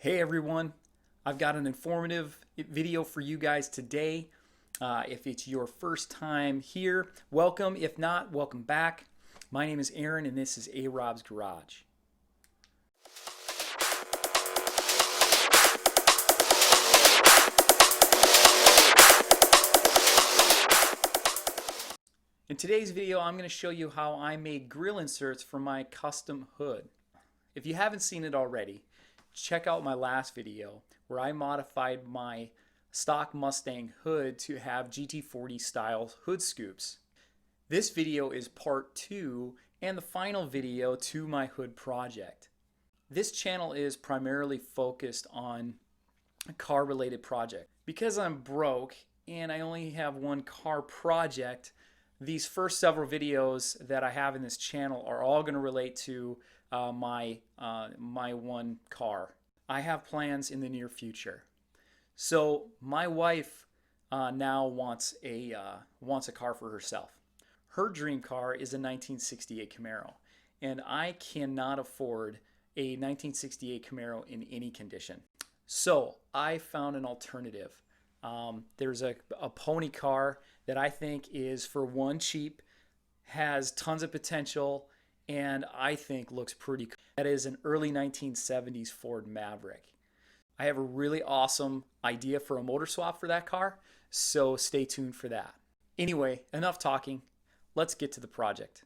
Hey everyone, I've got an informative video for you guys today. If it's your first time here, welcome. If not, welcome back. My name is Aaron and this is A-Rob's Garage. In today's video, I'm going to show you how I made grill inserts for my custom hood. If you haven't seen it already, check out my last video where I modified my stock Mustang hood to have GT40 style hood scoops. This video is part 2 and the final video to my hood project. This channel is primarily focused on car related projects. Because I'm broke and I only have one car project, these first several videos that I have in this channel are all going to relate to my one car. I have plans in the near future. So my wife now wants a car for herself. Her dream car is a 1968 Camaro, and I cannot afford a 1968 Camaro in any condition. So I found an alternative. There's a pony car that I think is, for one, cheap, has tons of potential, and I think looks pretty cool. That is an early 1970s Ford Maverick. I have a really awesome idea for a motor swap for that car, so stay tuned for that. Anyway, enough talking. Let's get to the project.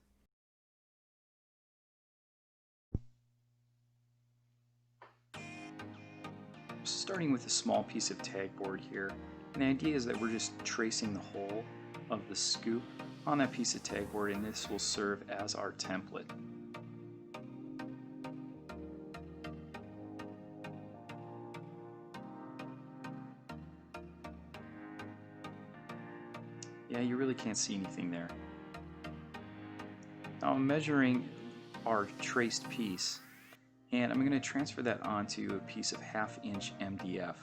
Starting with a small piece of tag board here. And the idea is that we're just tracing the hole of the scoop on that piece of tag board, and this will serve as our template. Yeah, you really can't see anything there. Now I'm measuring our traced piece, and I'm going to transfer that onto a piece of 1/2 inch MDF.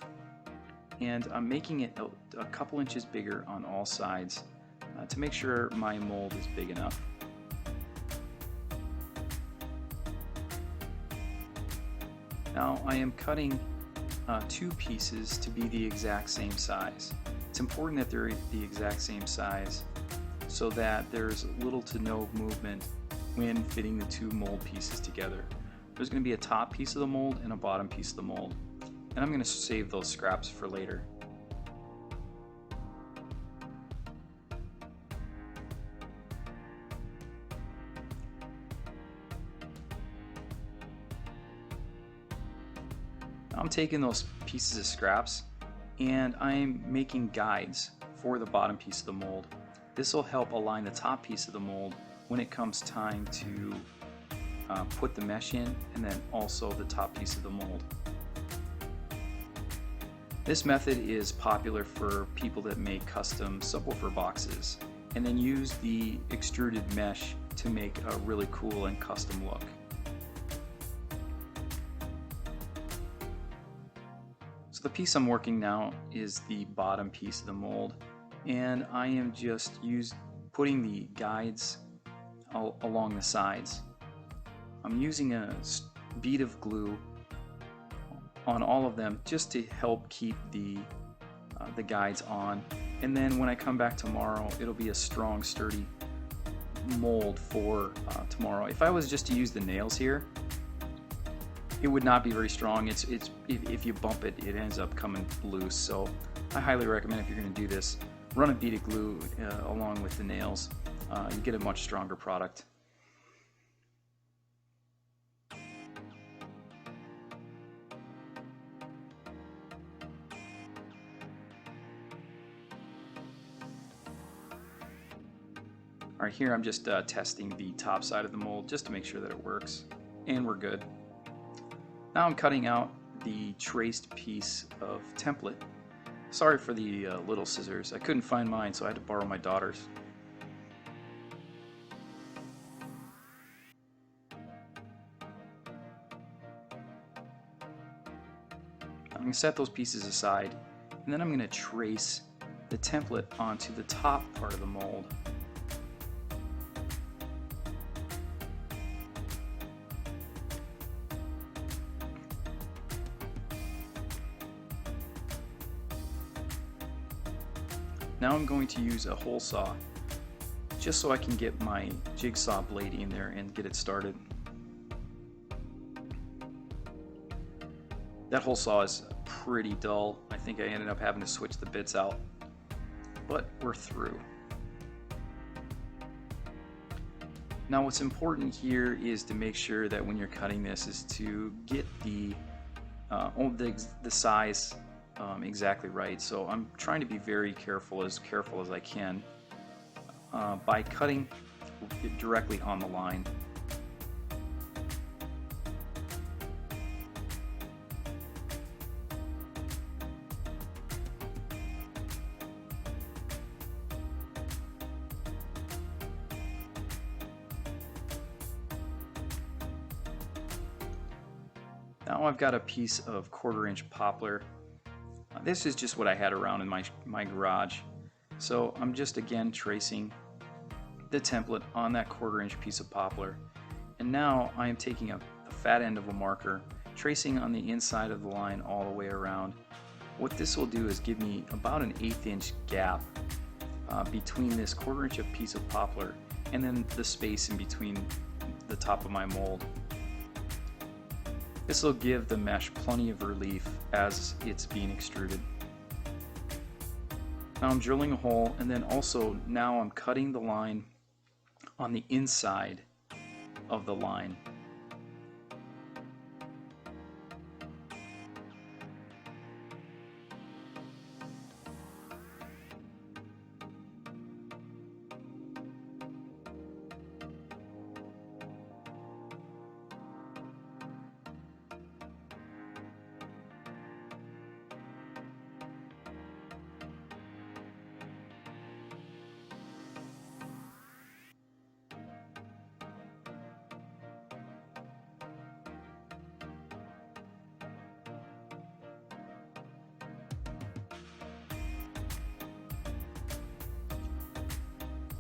And I'm making it a couple inches bigger on all sides to make sure my mold is big enough. Now I am cutting 2 pieces to be the exact same size. It's important that they're the exact same size so that there's little to no movement when fitting the 2 mold pieces together. There's going to be a top piece of the mold and a bottom piece of the mold. And I'm going to save those scraps for later. I'm taking those pieces of scraps and I'm making guides for the bottom piece of the mold. This will help align the top piece of the mold when it comes time to put the mesh in, and then also the top piece of the mold. This method is popular for people that make custom subwoofer boxes and then use the extruded mesh to make a really cool and custom look. So the piece I'm working now is the bottom piece of the mold, and I am just putting the guides along the sides. I'm using a bead of glue on all of them just to help keep the guides on, and then when I come back tomorrow it'll be a strong, sturdy mold for tomorrow. If I was just to use the nails here, it would not be very strong. If you bump it, it ends up coming loose. So I highly recommend, if you're going to do this, run a bead of glue along with the nails. You get a much stronger product. Alright, here I'm just testing the top side of the mold just to make sure that it works, and we're good. Now I'm cutting out the traced piece of template. Sorry for the little scissors. I couldn't find mine, so I had to borrow my daughter's. I'm going to set those pieces aside, and then I'm going to trace the template onto the top part of the mold. Now I'm going to use a hole saw just so I can get my jigsaw blade in there and get it started. That hole saw is pretty dull. I think I ended up having to switch the bits out, but we're through. Now what's important here is to make sure that when you're cutting this is to get the size exactly right. So I'm trying to be very careful as I can by cutting directly on the line. Now I've got a piece of 1/4 inch poplar. This is just what I had around in my garage. So I'm just again tracing the template on that 1/4 inch piece of poplar. And now I am taking the fat end of a marker, tracing on the inside of the line all the way around. What this will do is give me about an 1/8 inch gap between this 1/4 inch of piece of poplar and then the space in between the top of my mold. This will give the mesh plenty of relief as it's being extruded. Now I'm drilling a hole, and then also now I'm cutting the line on the inside of the line.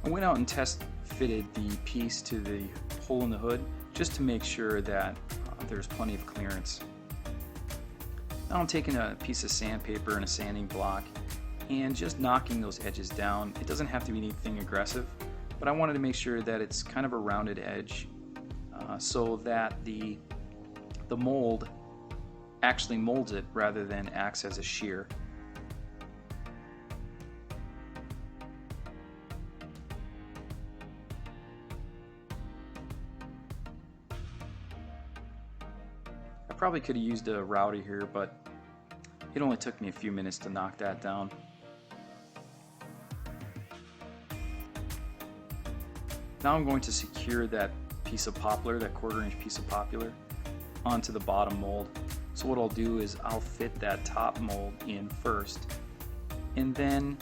I went out and test fitted the piece to the hole in the hood just to make sure that there's plenty of clearance. Now I'm taking a piece of sandpaper and a sanding block and just knocking those edges down. It doesn't have to be anything aggressive, but I wanted to make sure that it's kind of a rounded edge so that the mold actually molds it rather than acts as a shear. I probably could have used a router here, but it only took me a few minutes to knock that down. Now I'm going to secure that piece of poplar, that 1/4 inch piece of poplar, onto the bottom mold. So what I'll do is I'll fit that top mold in first, and then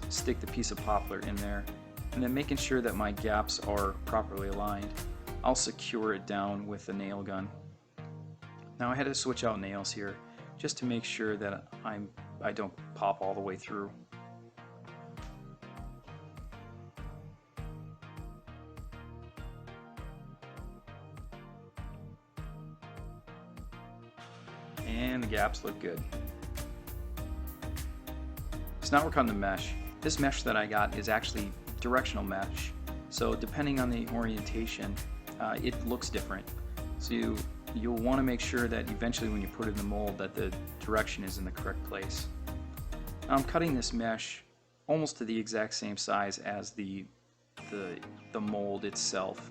stick the piece of poplar in there, and then making sure that my gaps are properly aligned, I'll secure it down with the nail gun. Now I had to switch out nails here just to make sure that I don't pop all the way through. And the gaps look good. So now we're cutting the mesh. This mesh that I got is actually directional mesh. So depending on the orientation, it looks different. So you'll want to make sure that eventually when you put it in the mold that the direction is in the correct place. Now I'm cutting this mesh almost to the exact same size as the mold itself.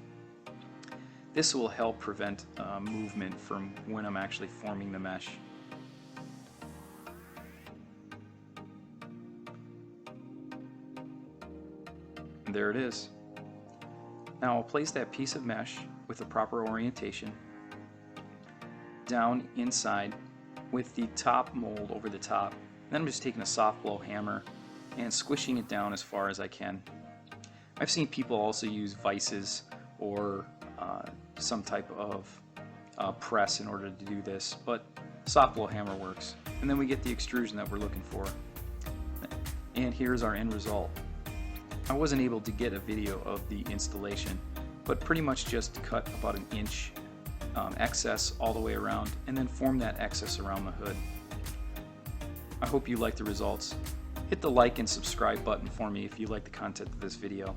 This will help prevent movement from when I'm actually forming the mesh. And there it is. Now I'll place that piece of mesh with the proper orientation down inside with the top mold over the top. Then I'm just taking a soft blow hammer and squishing it down as far as I can. I've seen people also use vices or some type of press in order to do this, but soft blow hammer works. And then we get the extrusion that we're looking for. And here's our end result. I wasn't able to get a video of the installation, but pretty much just cut about an inch excess all the way around and then form that excess around the hood. I hope you like the results. Hit the like and subscribe button for me if you like the content of this video.